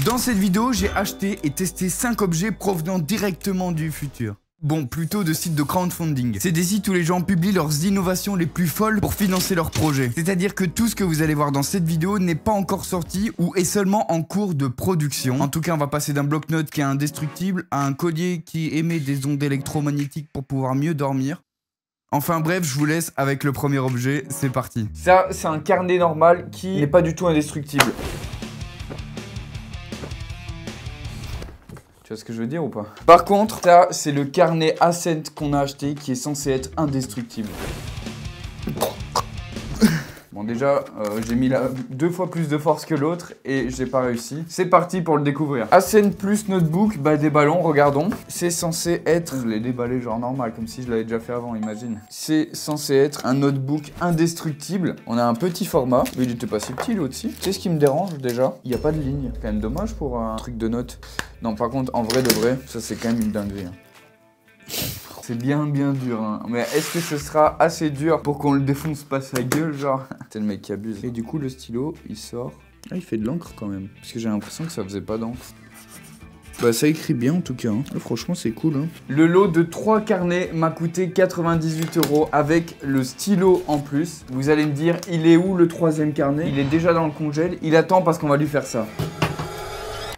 Dans cette vidéo, j'ai acheté et testé 5 objets provenant directement du futur. Bon, plutôt de sites de crowdfunding. C'est des sites où les gens publient leurs innovations les plus folles pour financer leurs projets. C'est-à-dire que tout ce que vous allez voir dans cette vidéo n'est pas encore sorti ou est seulement en cours de production. En tout cas, on va passer d'un bloc-notes qui est indestructible à un collier qui émet des ondes électromagnétiques pour pouvoir mieux dormir. Enfin bref, je vous laisse avec le premier objet, c'est parti. Ça, c'est un carnet normal qui n'est pas du tout indestructible. Tu vois ce que je veux dire ou pas? Par contre, ça, c'est le carnet Ascent qu'on a acheté qui est censé être indestructible. Bon déjà, j'ai mis là 2 fois plus de force que l'autre et j'ai pas réussi. C'est parti pour le découvrir. Ascent plus notebook, bah des ballons, regardons. C'est censé être... Je l'ai déballé genre normal, comme si je l'avais déjà fait avant, imagine. C'est censé être un notebook indestructible. On a un petit format, mais il était pas si petit aussi. Tu sais ce qui me dérange déjà? Il n'y a pas de ligne. Quand même dommage pour un truc de notes. Non, par contre, en vrai de vrai, ça c'est quand même une dinguerie. C'est bien dur, hein. Mais est-ce que ce sera assez dur pour qu'on le défonce pas sa gueule, genre? C'est le mec qui abuse. Et du coup, le stylo, il sort. Ah, il fait de l'encre quand même. Parce que j'ai l'impression que ça faisait pas d'encre. Bah, ça écrit bien en tout cas. Hein. Franchement, c'est cool. Hein. Le lot de 3 carnets m'a coûté 98 € avec le stylo en plus. Vous allez me dire, il est où le 3e carnet? Il est déjà dans le congèle. Il attend parce qu'on va lui faire ça.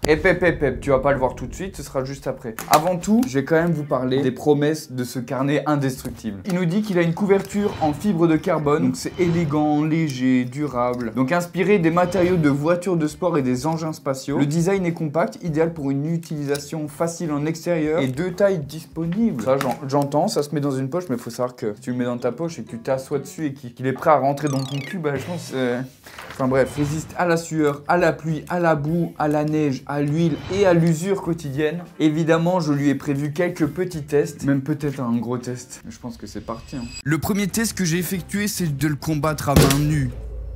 Et pep, tu vas pas le voir tout de suite, ce sera juste après. Avant tout, je vais quand même vous parler des promesses de ce carnet indestructible. Il nous dit qu'il a une couverture en fibre de carbone, donc c'est élégant, léger, durable. Donc inspiré des matériaux de voitures de sport et des engins spatiaux. Le design est compact, idéal pour une utilisation facile en extérieur et 2 tailles disponibles. Ça, j'entends, ça se met dans une poche, mais il faut savoir que si tu le mets dans ta poche et que tu t'assois dessus et qu'il est prêt à rentrer dans ton cul, bah je pense... Enfin bref, résiste à la sueur, à la pluie, à la boue, à la neige, à l'huile et à l'usure quotidienne. Évidemment, je lui ai prévu quelques petits tests, même peut-être un gros test. Mais je pense que c'est parti. Hein. Le premier test que j'ai effectué, c'est de le combattre à main nue.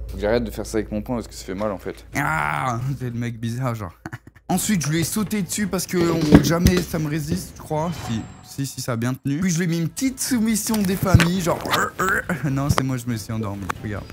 Faut que j'arrête de faire ça avec mon poing parce que ça fait mal en fait. Ah, c'est le mec bizarre genre. Ensuite, je lui ai sauté dessus parce que jamais ça me résiste, je crois. Si, ça a bien tenu. Puis je lui ai mis une petite soumission des familles, genre... Non, c'est moi, je me suis endormi, regarde.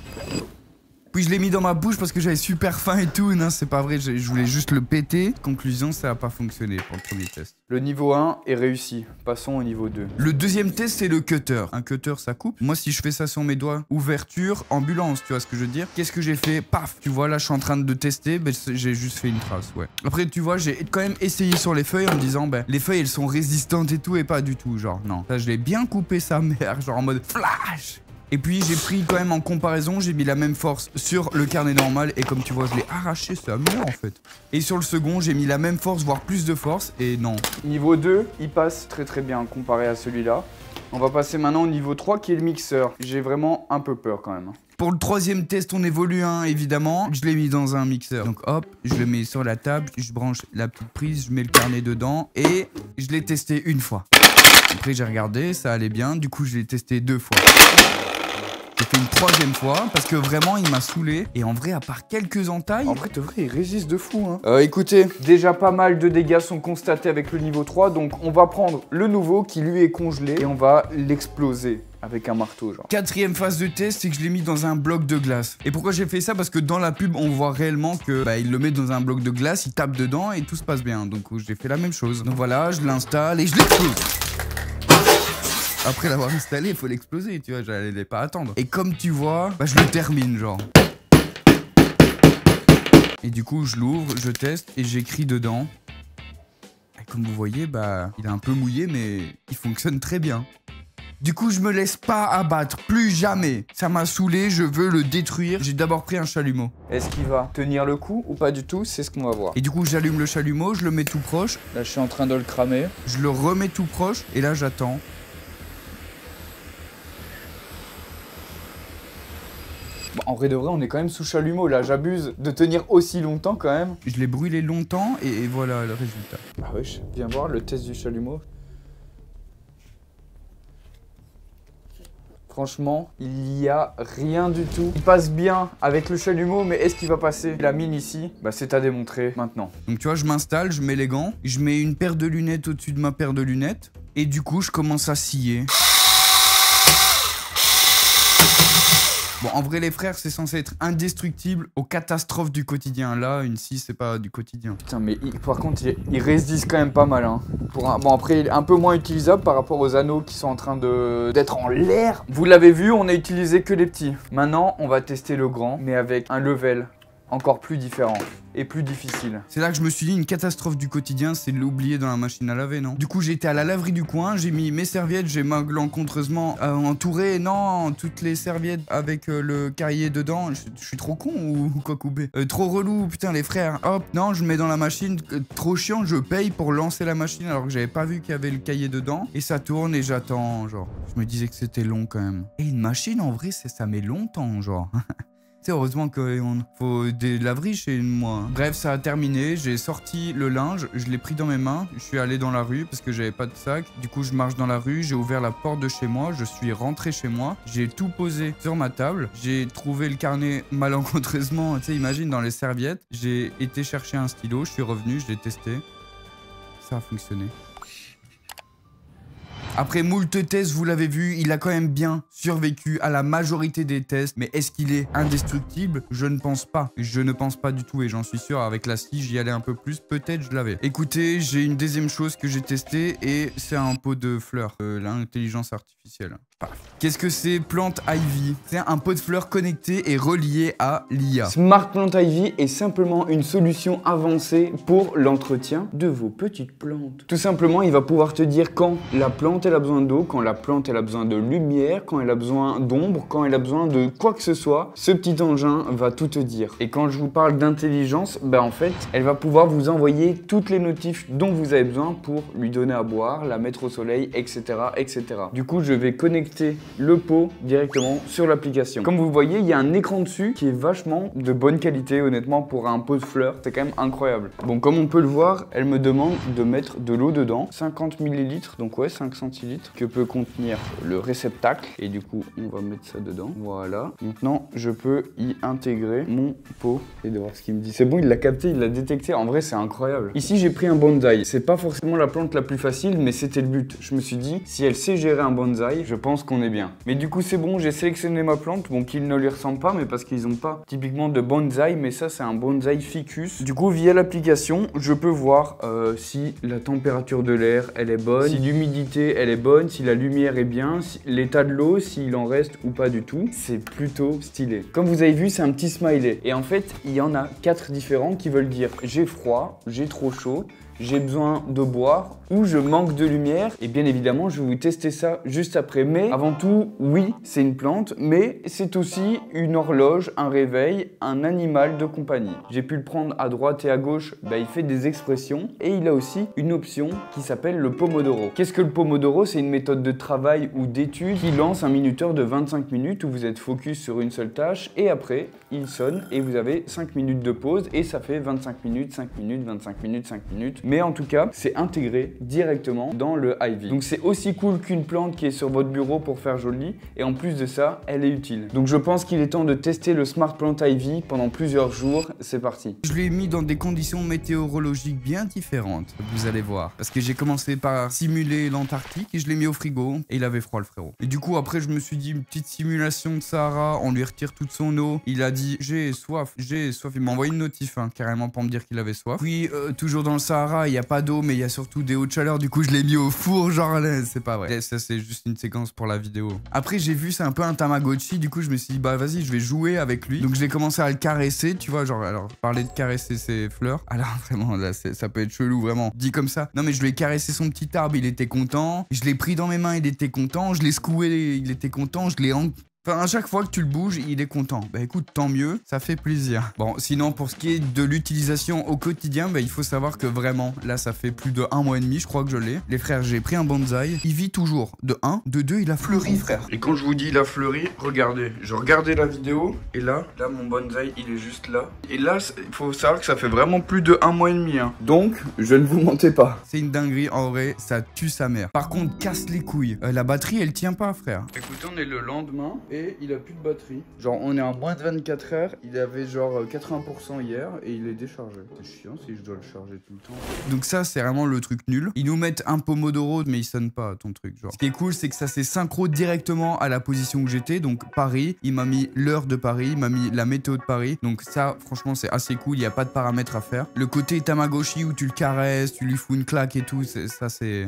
Puis je l'ai mis dans ma bouche parce que j'avais super faim et tout. Non, c'est pas vrai, je voulais juste le péter. Conclusion, ça a pas fonctionné pour le premier test. Le niveau 1 est réussi. Passons au niveau 2. Le deuxième test, c'est le cutter. Un cutter, ça coupe. Moi, si je fais ça sur mes doigts, ouverture, ambulance, tu vois ce que je veux dire? Qu'est-ce que j'ai fait? Paf! Tu vois, là, je suis en train de tester. Ben, j'ai juste fait une trace, ouais. Après, tu vois, j'ai quand même essayé sur les feuilles en me disant, ben, les feuilles, elles sont résistantes et tout, et pas du tout, genre, non. Ça, je l'ai bien coupé sa mère, genre en mode flash! Et puis j'ai pris quand même en comparaison, j'ai mis la même force sur le carnet normal et comme tu vois je l'ai arraché, c'est amusant en fait. Et sur le second j'ai mis la même force, voire plus de force et non. Niveau 2, il passe très bien comparé à celui-là. On va passer maintenant au niveau 3 qui est le mixeur. J'ai vraiment un peu peur quand même. Pour le troisième test, on évolue hein, évidemment. Je l'ai mis dans un mixeur. Donc hop, je le mets sur la table, je branche la petite prise, je mets le carnet dedans et je l'ai testé une fois. Après j'ai regardé, ça allait bien, du coup je l'ai testé 2 fois. J'ai fait une 3e fois parce que vraiment il m'a saoulé. Et en vrai, à part quelques entailles, en vrai, il résiste de fou. Hein. Écoutez, déjà pas mal de dégâts sont constatés avec le niveau 3. Donc on va prendre le nouveau qui lui est congelé et on va l'exploser. Avec un marteau genre. 4e phase de test, c'est que je l'ai mis dans un bloc de glace. Et pourquoi j'ai fait ça? Parce que dans la pub, on voit réellement que il le met dans un bloc de glace, il tape dedans et tout se passe bien. Donc j'ai fait la même chose. Donc voilà, je l'installe et je l'explose. Après l'avoir installé, il faut l'exploser, tu vois, j'allais pas attendre. Et comme tu vois, je le termine, genre. Et du coup, je l'ouvre, je teste et j'écris dedans. Et comme vous voyez, il est un peu mouillé, mais il fonctionne très bien. Du coup, je me laisse pas abattre, plus jamais. Ça m'a saoulé, je veux le détruire. J'ai d'abord pris un chalumeau. Est-ce qu'il va tenir le coup ou pas du tout? C'est ce qu'on va voir. Et du coup, j'allume le chalumeau, je le mets tout proche. Là, je suis en train de le cramer. Je le remets tout proche et là, j'attends. En vrai de vrai, on est quand même sous chalumeau là, j'abuse de tenir aussi longtemps quand même. Je l'ai brûlé longtemps et voilà le résultat. Ah wesh, viens voir le test du chalumeau. Franchement, il y a rien du tout. Il passe bien avec le chalumeau, mais est-ce qu'il va passer la mine ici? C'est à démontrer maintenant. Donc tu vois, je m'installe, je mets les gants, je mets une paire de lunettes au-dessus de ma paire de lunettes et du coup, je commence à scier. Bon, en vrai, les frères, c'est censé être indestructible aux catastrophes du quotidien. Là, une scie, c'est pas du quotidien. Putain, mais par contre, ils résistent quand même pas mal. Hein. Bon, après, il est un peu moins utilisable par rapport aux anneaux qui sont en train d'être en l'air. Vous l'avez vu, on a utilisé que les petits. Maintenant, on va tester le grand, mais avec un level encore plus différent et plus difficile. C'est là que je me suis dit, une catastrophe du quotidien, c'est de l'oublier dans la machine à laver, non? Du coup, j'ai été à la laverie du coin, j'ai mis mes serviettes, j'ai malencontreusement entouré, non, toutes les serviettes avec le cahier dedans. Je suis trop con ou quoi couper? Trop relou, putain, les frères. Hop, non, je mets dans la machine. Trop chiant, je paye pour lancer la machine alors que j'avais pas vu qu'il y avait le cahier dedans. Et ça tourne et j'attends, genre. Je me disais que c'était long quand même. Et une machine, en vrai, ça met longtemps, genre. C'est heureusement qu'il faut des laveries chez moi. Bref, ça a terminé. J'ai sorti le linge, je l'ai pris dans mes mains. Je suis allé dans la rue parce que j'avais pas de sac. Du coup, je marche dans la rue. J'ai ouvert la porte de chez moi. Je suis rentré chez moi. J'ai tout posé sur ma table. J'ai trouvé le carnet malencontreusement. Tu sais, imagine dans les serviettes. J'ai été chercher un stylo. Je suis revenu, je l'ai testé. Ça a fonctionné. Après moult tests, vous l'avez vu, il a quand même bien survécu à la majorité des tests. Mais est-ce qu'il est indestructible? Je ne pense pas. Je ne pense pas du tout et j'en suis sûr. Avec la scie, j'y allais un peu plus. Peut-être je l'avais. Écoutez, j'ai une deuxième chose que j'ai testée et c'est un pot de fleurs. L'intelligence artificielle. Qu'est-ce que c'est Plante Ivy? C'est un pot de fleurs connecté et relié à l'IA. Smart Plant Ivy est simplement une solution avancée pour l'entretien de vos petites plantes. Tout simplement, il va pouvoir te dire quand la plante elle a besoin d'eau, quand la plante elle a besoin de lumière, quand elle a besoin d'ombre, quand elle a besoin de quoi que ce soit. Ce petit engin va tout te dire. Et quand je vous parle d'intelligence, en fait, elle va pouvoir vous envoyer toutes les notifs dont vous avez besoin pour lui donner à boire, la mettre au soleil, etc., etc. Du coup, je vais connecter le pot directement sur l'application. Comme vous voyez, il y a un écran dessus qui est vachement de bonne qualité, honnêtement, pour un pot de fleurs. C'est quand même incroyable. Bon, comme on peut le voir, elle me demande de mettre de l'eau dedans. 50 ml, donc ouais, 5 centilitres, que peut contenir le réceptacle. Et du coup, on va mettre ça dedans. Voilà. Maintenant, je peux y intégrer mon pot. Et de voir ce qu'il me dit. C'est bon, il l'a capté, il l'a détecté. En vrai, c'est incroyable. Ici, j'ai pris un bonsaï. C'est pas forcément la plante la plus facile, mais c'était le but. Je me suis dit, si elle sait gérer un bonsaï, je pense qu'on est bien. Mais du coup, c'est bon, j'ai sélectionné ma plante. Bon, qu'il ne lui ressemble pas, mais parce qu'ils n'ont pas typiquement de bonsaï, mais ça, c'est un bonsaï ficus. Du coup, via l'application, je peux voir si la température de l'air, elle est bonne, si l'humidité, elle est bonne, si la lumière est bien, si l'état de l'eau, s'il en reste ou pas du tout. C'est plutôt stylé. Comme vous avez vu, c'est un petit smiley. Et en fait, il y en a 4 différents qui veulent dire j'ai froid, j'ai trop chaud, j'ai besoin de boire ou je manque de lumière. Et bien évidemment, je vais vous tester ça juste après. Mais avant tout, oui, c'est une plante, mais c'est aussi une horloge, un réveil, un animal de compagnie. J'ai pu le prendre à droite et à gauche, il fait des expressions. Et il a aussi une option qui s'appelle le Pomodoro. Qu'est-ce que le Pomodoro? C'est une méthode de travail ou d'étude qui lance un minuteur de 25 minutes où vous êtes focus sur une seule tâche. Et après, il sonne et vous avez 5 minutes de pause. Et ça fait 25 minutes, 5 minutes, 25 minutes, 5 minutes. Mais en tout cas, c'est intégré directement dans le Ivy. Donc c'est aussi cool qu'une plante qui est sur votre bureau pour faire joli. Et en plus de ça, elle est utile. Donc je pense qu'il est temps de tester le Smart Plant Ivy pendant plusieurs jours. C'est parti. Je l'ai mis dans des conditions météorologiques bien différentes, vous allez voir. Parce que j'ai commencé par simuler l'Antarctique et je l'ai mis au frigo. Et il avait froid le frérot. Et du coup, après, je me suis dit une petite simulation de Sahara. On lui retire toute son eau. Il a dit j'ai soif, j'ai soif. Il m'a envoyé une notif carrément pour me dire qu'il avait soif. Puis toujours dans le Sahara, il n'y a pas d'eau, mais il y a surtout des hauts de chaleur. Du coup, je l'ai mis au four, genre là, c'est pas vrai. Ça, c'est juste une séquence pour la vidéo. Après, j'ai vu, c'est un peu un Tamagotchi. Du coup, je me suis dit, vas-y, je vais jouer avec lui. Donc, j'ai commencé à le caresser, tu vois, genre, alors, parler de caresser ses fleurs. Alors, vraiment, là, ça peut être chelou, vraiment. Dit comme ça. Non, mais je lui ai caressé son petit arbre, il était content. Je l'ai pris dans mes mains, il était content. Je l'ai secoué, il était content. Je l'ai Enfin, à chaque fois que tu le bouges, il est content. Écoute, tant mieux, ça fait plaisir. Bon, sinon, pour ce qui est de l'utilisation au quotidien, il faut savoir que vraiment, là, ça fait plus de 1 mois et demi, je crois que je l'ai. Les frères, j'ai pris un bonsaï. Il vit toujours. De 1, de 2, il a fleuri, frère. Et quand je vous dis il a fleuri, regardez. Je regardais la vidéo, et là, mon bonsaï, il est juste là. Et là, il faut savoir que ça fait vraiment plus de 1 mois et demi. Donc, je ne vous mentais pas. C'est une dinguerie, en vrai, ça tue sa mère. Par contre, casse les couilles. La batterie, elle tient pas, frère. Écoutez, on est le lendemain. et il a plus de batterie. Genre on est à moins de 24 heures, il avait genre 80% hier et il est déchargé. C'est chiant si je dois le charger tout le temps. Donc ça c'est vraiment le truc nul. Ils nous mettent un Pomodoro mais il sonne pas ton truc genre. Ce qui est cool c'est que ça s'est synchro directement à la position où j'étais. Donc Paris, il m'a mis l'heure de Paris, il m'a mis la météo de Paris. Donc ça franchement c'est assez cool, il n'y a pas de paramètres à faire. Le côté Tamagotchi où tu le caresses, tu lui fous une claque et tout, ça c'est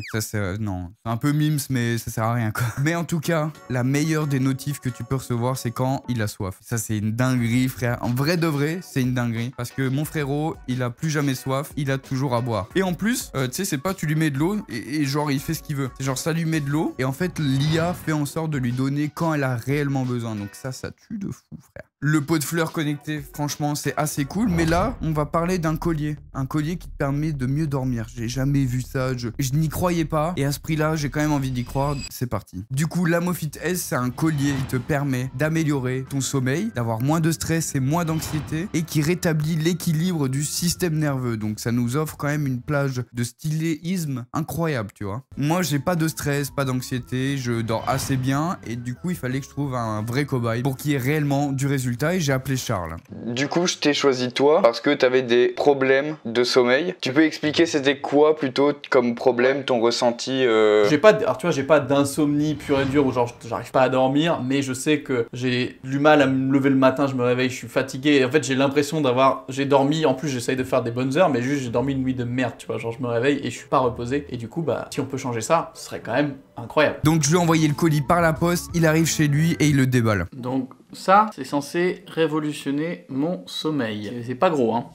non, c'est un peu mimes mais ça sert à rien quoi. Mais en tout cas, la meilleure des notifs que tu peux recevoir c'est quand il a soif. Ça c'est une dinguerie frère, en vrai de vrai c'est une dinguerie parce que mon frérot il a plus jamais soif, il a toujours à boire. Et en plus, tu sais c'est pas tu lui mets de l'eau et genre il fait ce qu'il veut. C'est genre ça lui met de l'eau et en fait l'IA fait en sorte de lui donner quand elle a réellement besoin. Donc ça tue de fou frère. Le pot de fleurs connecté, franchement, c'est assez cool. Mais là, on va parler d'un collier. Un collier qui te permet de mieux dormir. J'ai jamais vu ça. Je n'y croyais pas. Et à ce prix-là, j'ai quand même envie d'y croire. C'est parti. Du coup, l'Amofit S, c'est un collier qui te permet d'améliorer ton sommeil, d'avoir moins de stress et moins d'anxiété et qui rétablit l'équilibre du système nerveux. Donc, ça nous offre quand même une plage de styléisme incroyable, tu vois. Moi, j'ai pas de stress, pas d'anxiété. Je dors assez bien. Et du coup, il fallait que je trouve un vrai cobaye pour qu'il y ait réellement du résultat. Et j'ai appelé Charles. Du coup, je t'ai choisi toi parce que t'avais des problèmes de sommeil. Tu peux expliquer c'était quoi plutôt comme problème, ton ressenti J'ai pas, alors tu vois, j'ai pas d'insomnie pure et dure où genre j'arrive pas à dormir, mais je sais que j'ai du mal à me lever le matin, je me réveille, je suis fatigué. Et en fait, j'ai l'impression j'ai dormi, en plus j'essaye de faire des bonnes heures, mais juste j'ai dormi une nuit de merde, tu vois. Genre je me réveille et je suis pas reposé. Et du coup, bah, si on peut changer ça, ce serait quand même incroyable. Donc je lui ai envoyé le colis par la poste, il arrive chez lui et il le déballe. Donc ça, c'est censé révolutionner mon sommeil. C'est pas gros, hein.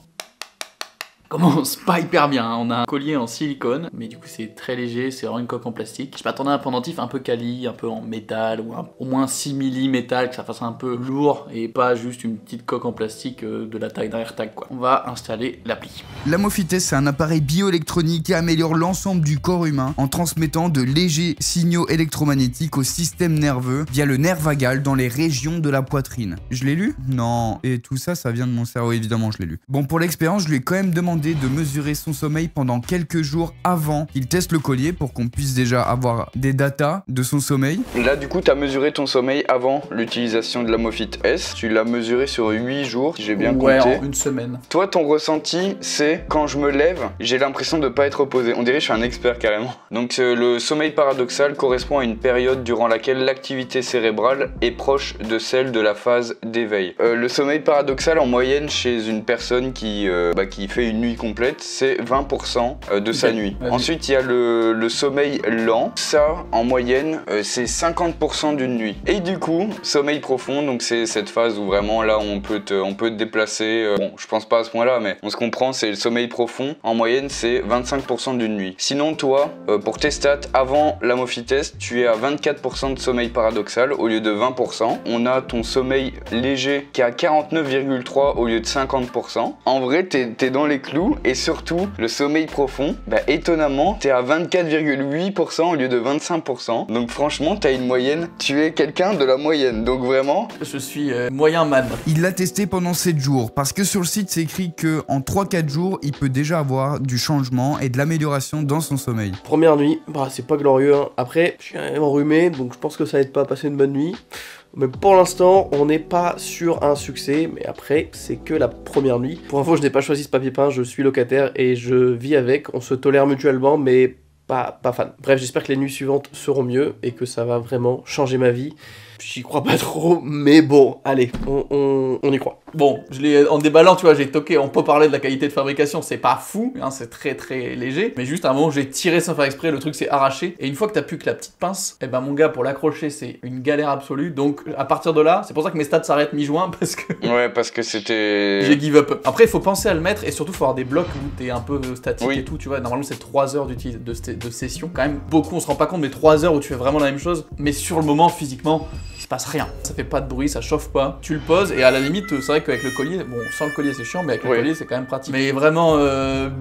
Commence pas hyper bien, hein. On a un collier en silicone, mais du coup c'est très léger, c'est vraiment une coque en plastique. Je m'attendais à un pendentif un peu quali, un peu en métal, ou au moins 6 mm métal, que ça fasse un peu lourd, et pas juste une petite coque en plastique de la taille d'un AirTag quoi. On va installer l'appli. L'Amofit S, c'est un appareil bioélectronique qui améliore l'ensemble du corps humain en transmettant de légers signaux électromagnétiques au système nerveux via le nerf vagal dans les régions de la poitrine. Je l'ai lu? Non. Et tout ça, ça vient de mon cerveau, évidemment je l'ai lu. Bon, pour l'expérience, je lui ai quand même demandé de mesurer son sommeil pendant quelques jours avant qu'il teste le collier pour qu'on puisse déjà avoir des datas de son sommeil. Là du coup tu as mesuré ton sommeil avant l'utilisation de l'Amofit S, tu l'as mesuré sur 8 jours si j'ai bien compté. Ouais, en une semaine. Toi ton ressenti c'est quand je me lève j'ai l'impression de pas être reposé, on dirait que je suis un expert carrément. Donc le sommeil paradoxal correspond à une période durant laquelle l'activité cérébrale est proche de celle de la phase d'éveil. Le sommeil paradoxal en moyenne chez une personne qui fait une nuit complète, c'est 20% de sa nuit. Ensuite, il y a le sommeil lent. Ça, en moyenne, c'est 50% d'une nuit. Et du coup, sommeil profond, donc c'est cette phase où vraiment là, on peut te déplacer. Bon, je pense pas à ce point-là, mais on se comprend, c'est le sommeil profond. En moyenne, c'est 25% d'une nuit. Sinon, toi, pour tes stats, avant l'Amofit S, tu es à 24% de sommeil paradoxal au lieu de 20%. On a ton sommeil léger qui est à 49,3% au lieu de 50%. En vrai, t'es dans les clous. Et surtout, le sommeil profond, étonnamment, t'es à 24,8% au lieu de 25%. Donc franchement, t'as une moyenne. Tu es quelqu'un de la moyenne. Donc vraiment... Je suis moyen man. Il l'a testé pendant 7 jours. Parce que sur le site, c'est écrit qu'en 3-4 jours, il peut déjà avoir du changement et de l'amélioration dans son sommeil. Première nuit, c'est pas glorieux. Hein. Après, je suis enrhumé, donc je pense que ça aide pas à passer une bonne nuit. Mais pour l'instant, on n'est pas sur un succès, mais après, c'est que la première nuit. Pour info, je n'ai pas choisi ce papier peint, je suis locataire et je vis avec. On se tolère mutuellement, mais pas fan. Bref, j'espère que les nuits suivantes seront mieux et que ça va vraiment changer ma vie. J'y crois pas trop, mais bon, allez, on y croit. Bon, je l'ai en déballant, tu vois, j'ai toqué, on peut parler de la qualité de fabrication, c'est pas fou, hein, c'est très très léger, mais juste à un moment j'ai tiré sans faire exprès, le truc s'est arraché, et une fois que t'as plus que la petite pince, et mon gars, pour l'accrocher, c'est une galère absolue, donc à partir de là, c'est pour ça que mes stats s'arrêtent mi-juin, parce que... Ouais, parce que c'était... J'ai give up. Après, il faut penser à le mettre, et surtout, il faut avoir des blocs où t'es un peu statique et tout, tu vois, normalement c'est 3 heures de session, quand même, beaucoup, on se rend pas compte, mais 3 heures où tu fais vraiment la même chose, mais sur le moment, physiquement, il se passe rien. Ça fait pas de bruit, ça chauffe pas, tu le poses, et à la limite, c'est vrai qu'avec le collier, bon, sans le collier c'est chiant, mais avec le collier c'est quand même pratique. Mais vraiment,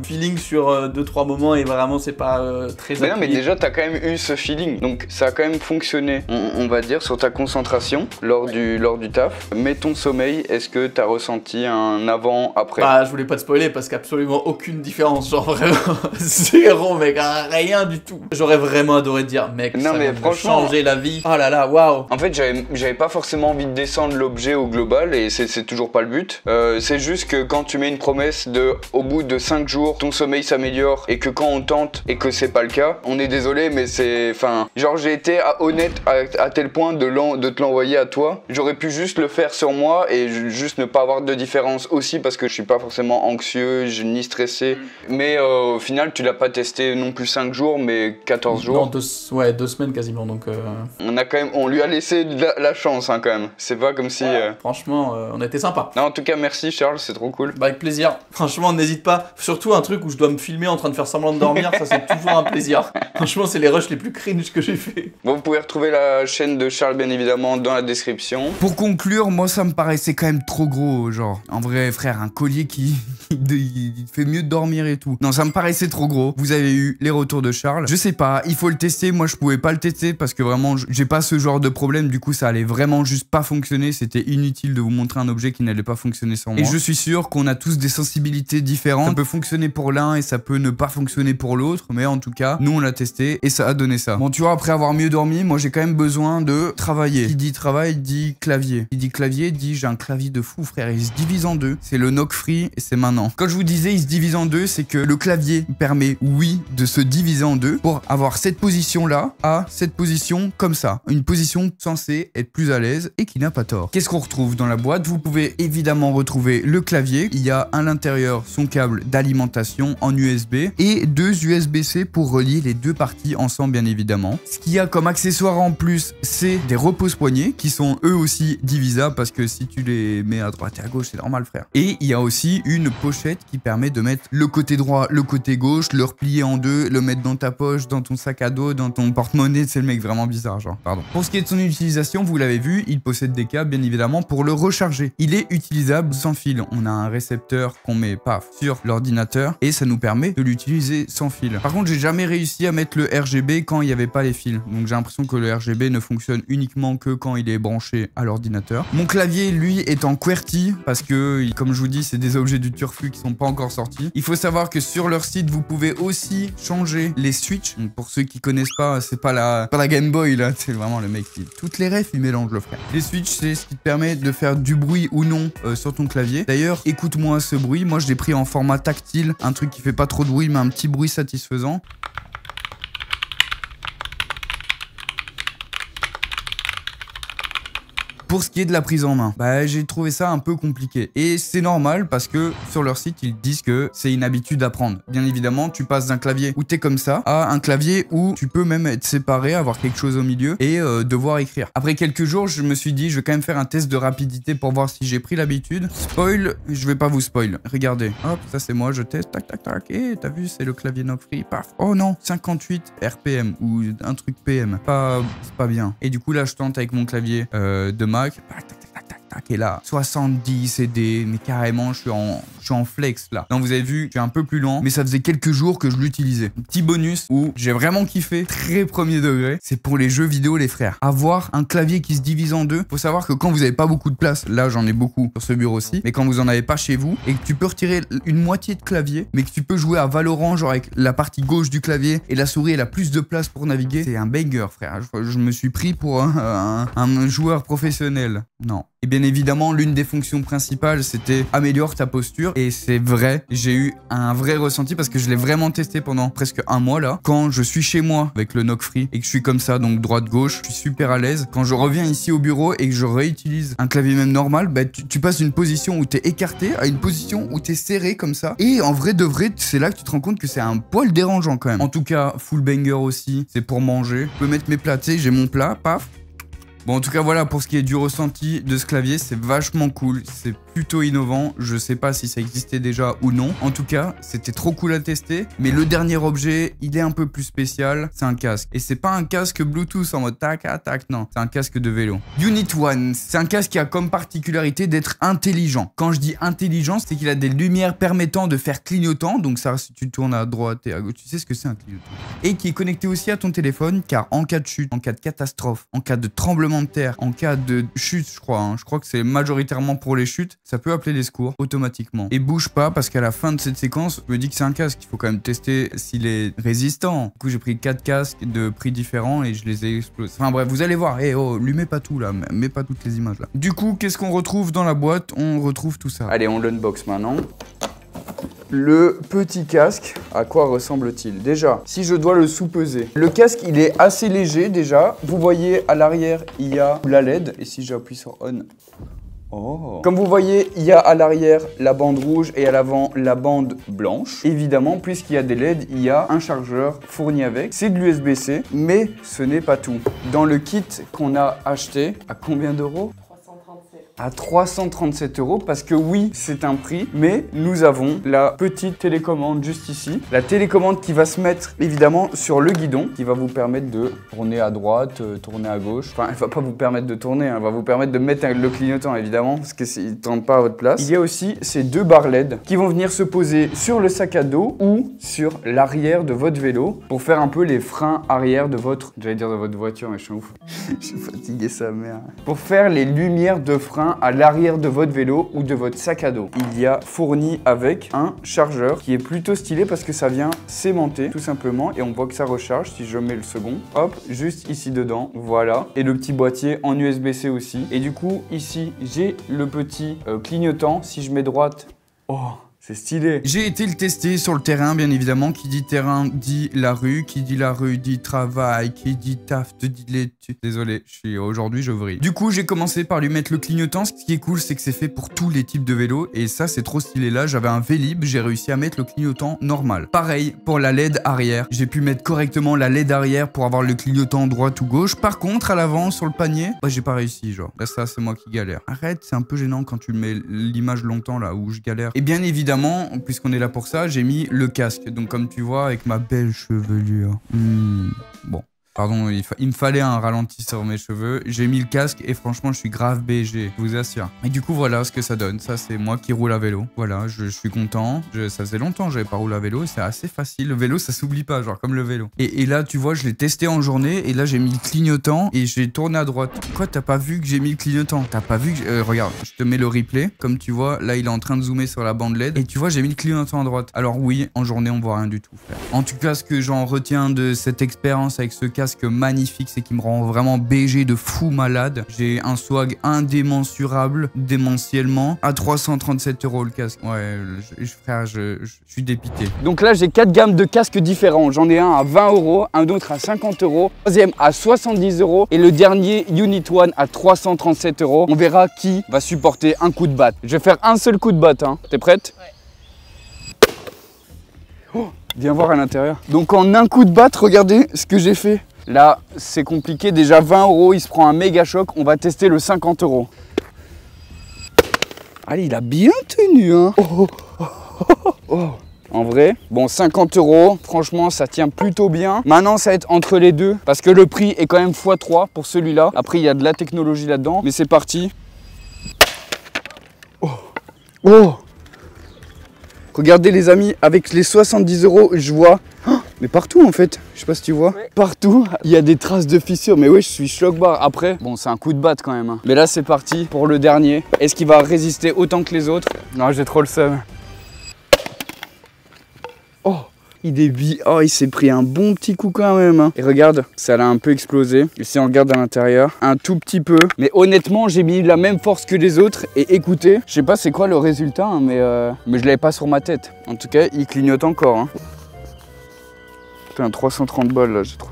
feeling sur 2-3 moments, et vraiment c'est pas très appuyé. Mais non, mais déjà t'as quand même eu ce feeling, donc ça a quand même fonctionné, on va dire, sur ta concentration lors du taf. Mais ton sommeil, est-ce que t'as ressenti un avant-après? Bah, je voulais pas te spoiler parce qu'absolument aucune différence, genre vraiment zéro, mec, rien du tout. J'aurais vraiment adoré te dire, mec, non, ça mais va me franchement changer la vie. Oh là là, waouh. En fait, j'avais j'avais pas forcément envie de descendre l'objet au global et c'est toujours pas le but. C'est juste que quand tu mets une promesse de au bout de 5 jours ton sommeil s'améliore et que quand on tente et que c'est pas le cas, on est désolé mais c'est... Enfin, genre j'ai été honnête à tel point de te l'envoyer à toi. J'aurais pu juste le faire sur moi et juste ne pas avoir de différence aussi parce que je suis pas forcément anxieux ni stressé. Mais au final tu l'as pas testé non plus 5 jours mais 14 jours. Non, 2 semaines quasiment donc... On lui a laissé la chance hein, quand même. C'est pas comme si... Franchement, on a été sympa. Non, en tout cas merci Charles, c'est trop cool. Bah avec plaisir. Franchement, n'hésite pas. Surtout un truc où je dois me filmer en train de faire semblant de dormir, ça c'est toujours un plaisir. Franchement, c'est les rushs les plus cringe que j'ai fait. Bon, vous pouvez retrouver la chaîne de Charles bien évidemment dans la description. Pour conclure, moi ça me paraissait quand même trop gros, genre. En vrai, frère, un collier qui il fait mieux de dormir et tout. Non, ça me paraissait trop gros. Vous avez eu les retours de Charles. Je sais pas, il faut le tester. Moi, je pouvais pas le tester parce que vraiment, j'ai pas ce genre de problème. Du coup, ça allait vraiment juste pas fonctionner. C'était inutile de vous montrer un objet qui n'allait pas fonctionner sans moi. Et je suis sûr qu'on a tous des sensibilités différentes. Ça peut fonctionner pour l'un et ça peut ne pas fonctionner pour l'autre. Mais en tout cas, nous, on l'a testé et ça a donné ça. Bon, tu vois, après avoir mieux dormi, moi, j'ai quand même besoin de travailler. Qui dit travail, dit clavier. Qui dit clavier, dit j'ai un clavier de fou, frère. Il se divise en deux. C'est le knock free et c'est maintenant. Quand je vous disais il se divise en deux, c'est que le clavier permet, oui, de se diviser en deux pour avoir cette position-là à cette position comme ça. Une position censée être plus à l'aise et qui n'a pas tort. Qu'est-ce qu'on retrouve dans la boîte? Vous pouvez évidemment retrouver le clavier. Il y a à l'intérieur son câble d'alimentation en USB et 2 USB-C pour relier les deux parties ensemble, bien évidemment. Ce qu'il y a comme accessoire en plus, c'est des repose-poignets qui sont eux aussi divisables parce que si tu les mets à droite et à gauche, c'est normal, frère. Et il y a aussi une pochette qui permet de mettre le côté droit, le côté gauche, le replier en deux, le mettre dans ta poche, dans ton sac à dos, dans ton porte-monnaie. C'est le mec vraiment bizarre, genre, pardon. Pour ce qui est de son utilisation, vous l'avez vu, il possède des câbles, bien évidemment, pour le recharger. Il est utilisable sans fil. On a un récepteur qu'on met, paf, sur l'ordinateur et ça nous permet de l'utiliser sans fil. Par contre, j'ai jamais réussi à mettre le RGB quand il n'y avait pas les fils. Donc j'ai l'impression que le RGB ne fonctionne uniquement que quand il est branché à l'ordinateur. Mon clavier, lui, est en QWERTY parce que, comme je vous dis, c'est des objets du Turfu qui sont pas encore sortis. Il faut savoir que sur leur site, vous pouvez aussi changer les switches. Donc, pour ceux qui connaissent pas, c'est pas la Game Boy là, c'est vraiment le mec qui... Toutes les refs, il mélange le frère. Les switches, c'est ce qui te permet de faire du bruit ou non sur ton clavier. D'ailleurs, écoute-moi ce bruit. Moi, je l'ai pris en format tactile, un truc qui fait pas trop de bruit, mais un petit bruit satisfaisant. Pour ce qui est de la prise en main, bah, j'ai trouvé ça un peu compliqué. Et c'est normal parce que sur leur site, ils disent que c'est une habitude à prendre. Bien évidemment, tu passes d'un clavier où t'es comme ça à un clavier où tu peux même être séparé, avoir quelque chose au milieu et devoir écrire. Après quelques jours, je me suis dit, je vais quand même faire un test de rapidité pour voir si j'ai pris l'habitude. Spoil, je vais pas vous spoil. Regardez, hop, ça c'est moi, je teste, tac, tac, tac. Et t'as vu, c'est le clavier knock free, paf. Oh non, 58 RPM ou un truc PM. C'est pas bien. Et du coup, là, je tente avec mon clavier de Mac. Et là, 70 CD, mais carrément, je suis en flex là. Donc vous avez vu, je suis un peu plus lent, mais ça faisait quelques jours que je l'utilisais. Petit bonus où j'ai vraiment kiffé, très premier degré, c'est pour les jeux vidéo, les frères. Avoir un clavier qui se divise en deux. Faut savoir que quand vous avez pas beaucoup de place, là j'en ai beaucoup sur ce bureau-ci, mais quand vous en avez pas chez vous et que tu peux retirer une moitié de clavier, mais que tu peux jouer à Valorant, genre avec la partie gauche du clavier et la souris, elle a plus de place pour naviguer, c'est un banger, frère. Je me suis pris pour un joueur professionnel. Non. Et bien évidemment, l'une des fonctions principales, c'était améliore ta posture. Et c'est vrai, j'ai eu un vrai ressenti parce que je l'ai vraiment testé pendant presque un mois là. Quand je suis chez moi avec le knock free et que je suis comme ça, donc droite-gauche, je suis super à l'aise. Quand je reviens ici au bureau et que je réutilise un clavier même normal, bah, tu passes d'une position où t'es écarté à une position où t'es serré comme ça. Et en vrai de vrai, c'est là que tu te rends compte que c'est un poil dérangeant quand même. En tout cas, full banger aussi, c'est pour manger. Je peux mettre mes plats, tu sais, j'ai mon plat, paf. Bon, en tout cas, voilà, pour ce qui est du ressenti de ce clavier, c'est vachement cool, c'est plutôt innovant, je sais pas si ça existait déjà ou non. En tout cas, c'était trop cool à tester, mais le dernier objet, il est un peu plus spécial, c'est un casque. Et c'est pas un casque Bluetooth en mode tac, tac, non, c'est un casque de vélo. Unit One, c'est un casque qui a comme particularité d'être intelligent. Quand je dis intelligent, c'est qu'il a des lumières permettant de faire clignotant, donc ça, si tu tournes à droite et à gauche, tu sais ce que c'est un clignotant. Et qui est connecté aussi à ton téléphone, car en cas de chute, en cas de catastrophe, en cas de tremblement supplémentaire en cas de chute, je crois. Hein. Je crois que c'est majoritairement pour les chutes. Ça peut appeler les secours automatiquement. Et bouge pas parce qu'à la fin de cette séquence, je me dis que c'est un casque. Il faut quand même tester s'il est résistant. Du coup, j'ai pris 4 casques de prix différents et je les ai explosés. Enfin bref, vous allez voir. Eh oh, lui mets pas tout là. Mets pas toutes les images là. Du coup, qu'est-ce qu'on retrouve dans la boîte? On retrouve tout ça. Allez, on l'unbox maintenant. Le petit casque, à quoi ressemble-t-il? Déjà, si je dois le sous-peser, le casque il est assez léger déjà. Vous voyez à l'arrière il y a la LED et si j'appuie sur on, oh. Comme vous voyez, il y a à l'arrière la bande rouge et à l'avant la bande blanche. Évidemment, puisqu'il y a des LED, il y a un chargeur fourni avec. C'est de l'USB-C, mais ce n'est pas tout. Dans le kit qu'on a acheté, à combien d'euros? À 337 € parce que oui, c'est un prix, mais nous avons la petite télécommande juste ici. La télécommande qui va se mettre évidemment sur le guidon, qui va vous permettre de tourner à droite, tourner à gauche. Enfin, elle va pas vous permettre de tourner, elle va vous permettre de mettre le clignotant évidemment, parce qu'il ne tourne pas à votre place. Il y a aussi ces deux barres LED qui vont venir se poser sur le sac à dos ou sur l'arrière de votre vélo pour faire un peu les freins arrière de votre, j'allais dire de votre voiture, mais je suis ouf. Je suis fatigué sa mère. Pour faire les lumières de frein à l'arrière de votre vélo ou de votre sac à dos. Il y a fourni avec un chargeur qui est plutôt stylé parce que ça vient s'aimanter tout simplement et on voit que ça recharge si je mets le second. Hop, juste ici dedans, voilà. Et le petit boîtier en USB-C aussi. Et du coup, ici, j'ai le petit clignotant. Si je mets droite, oh, c'est stylé. J'ai été le tester sur le terrain, bien évidemment. Qui dit terrain dit la rue. Qui dit la rue dit travail. Qui dit taf dit l'étude. Désolé, aujourd'hui je vrille. Du coup, j'ai commencé par lui mettre le clignotant. Ce qui est cool, c'est que c'est fait pour tous les types de vélos. Et ça, c'est trop stylé. Là, j'avais un Vélib. J'ai réussi à mettre le clignotant normal. Pareil pour la LED arrière. J'ai pu mettre correctement la LED arrière pour avoir le clignotant droite ou gauche. Par contre, à l'avant, sur le panier, bah, j'ai pas réussi, genre. Là, ça, c'est moi qui galère. Arrête, c'est un peu gênant quand tu mets l'image longtemps, là, où je galère. Et bien évidemment, puisqu'on est là pour ça, j'ai mis le casque. Donc comme tu vois, avec ma belle chevelure. Bon. Pardon, il me fallait un ralenti sur mes cheveux. J'ai mis le casque et franchement, je suis grave BG, je vous assure. Et du coup, voilà ce que ça donne. Ça, c'est moi qui roule à vélo. Voilà, je suis content. Ça faisait longtemps que j'avais pas roulé à vélo et c'est assez facile. Le vélo, ça s'oublie pas, genre comme le vélo. Et là, tu vois, je l'ai testé en journée et là, j'ai mis le clignotant et j'ai tourné à droite. Quoi, t'as pas vu que j'ai mis le clignotant? T'as pas vu que... regarde, je te mets le replay. Comme tu vois, là, il est en train de zoomer sur la bande LED. Et tu vois, j'ai mis le clignotant à droite. Alors oui, en journée, on voit rien du tout, frère. En tout cas, ce que j'en retiens de cette expérience avec ce casque magnifique, c'est qu'il me rend vraiment BG de fou malade. J'ai un swag indémensurable, démentiellement, à 337 € le casque. Ouais, frère, je suis dépité. Donc là, j'ai 4 gammes de casques différents. J'en ai un à 20 €, un autre à 50 €, troisième à 70 € et le dernier Unit One à 337 €. On verra qui va supporter un coup de batte. Je vais faire un seul coup de batte, hein. T'es prête? Ouais. Oh, viens voir à l'intérieur. Donc en un coup de batte, regardez ce que j'ai fait. Là, c'est compliqué. Déjà 20 €, il se prend un méga choc. On va tester le 50 €. Allez, il a bien tenu, hein. Oh. En vrai, bon, 50 €, franchement, ça tient plutôt bien. Maintenant, ça va être entre les deux, parce que le prix est quand même x3 pour celui-là. Après, il y a de la technologie là-dedans, mais c'est parti. Oh. Regardez les amis, avec les 70 €, je vois... Mais partout en fait, je sais pas si tu vois, ouais. Partout il y a des traces de fissures, mais ouais je suis choc-barre. Après, bon c'est un coup de batte quand même, hein. Mais là c'est parti pour le dernier. Est-ce qu'il va résister autant que les autres? Non, j'ai trop le seum. Oh, il s'est pris un bon petit coup quand même, hein. Et regarde, ça l'a un peu explosé. Et si on regarde à l'intérieur, un tout petit peu. Mais honnêtement, j'ai mis la même force que les autres. Et écoutez, je sais pas c'est quoi le résultat, hein, mais je l'avais pas sur ma tête. En tout cas, il clignote encore, hein. Un 330 balles là, j'ai trop.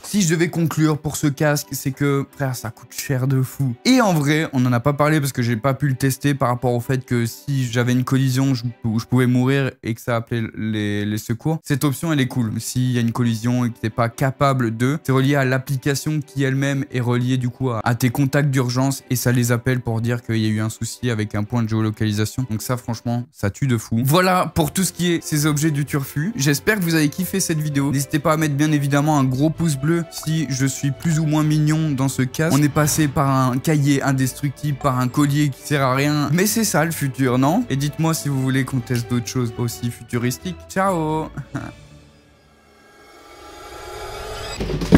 Si je devais conclure pour ce casque, c'est que, frère, ça coûte cher de fou. Et en vrai, on n'en a pas parlé parce que j'ai pas pu le tester par rapport au fait que si j'avais une collision, je pouvais mourir et que ça appelait les secours. Cette option, elle est cool. S'il y a une collision et que t'es pas capable de, c'est relié à l'application qui elle-même est reliée du coup à tes contacts d'urgence et ça les appelle pour dire qu'il y a eu un souci avec un point de géolocalisation. Donc ça, franchement, ça tue de fou. Voilà pour tout ce qui est ces objets du Turfu. J'espère que vous avez kiffé cette vidéo. N'hésitez pas à mettre bien évidemment un gros pouce bleu si je suis plus ou moins mignon dans ce casque. On est passé par un cahier indestructible, par un collier qui sert à rien. Mais c'est ça le futur, non? Et dites-moi si vous voulez qu'on teste d'autres choses aussi futuristiques. Ciao. Ciao.